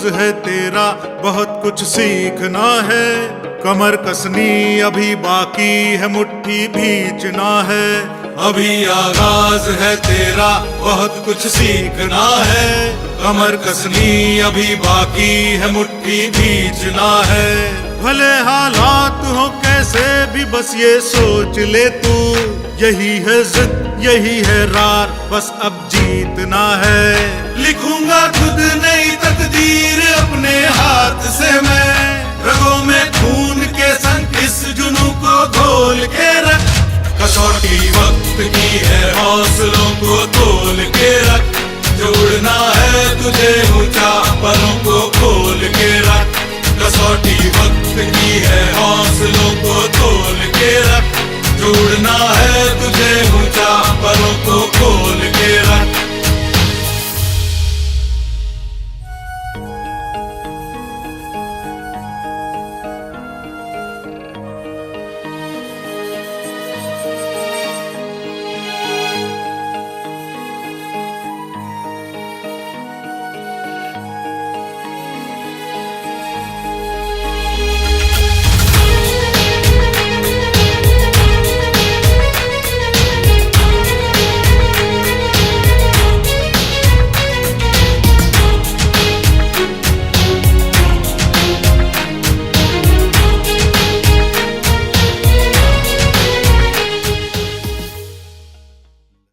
आगाज है तेरा, बहुत कुछ सीखना है। कमर कसनी अभी बाकी है, मुट्ठी भींचना है। अभी आगाज है तेरा, बहुत कुछ सीखना है। कमर कसनी अभी बाकी है, मुट्ठी भींचना है। भले हालात हो कैसे भी बस ये सोच ले तू, यही है जिद यही है रार, बस अब जीतना है। लिखूंगा खुद नई तकदीर अपने हाथ से मैं, रगों में खून के संग इस जुनून को घोल के रख। कसौटी वक्त की है, हौसलों को तोल के रख। जोड़ना है तुझे ऊंचा, पलों को खोल के रख। कसौटी वक्त की है, हौसलों को तोल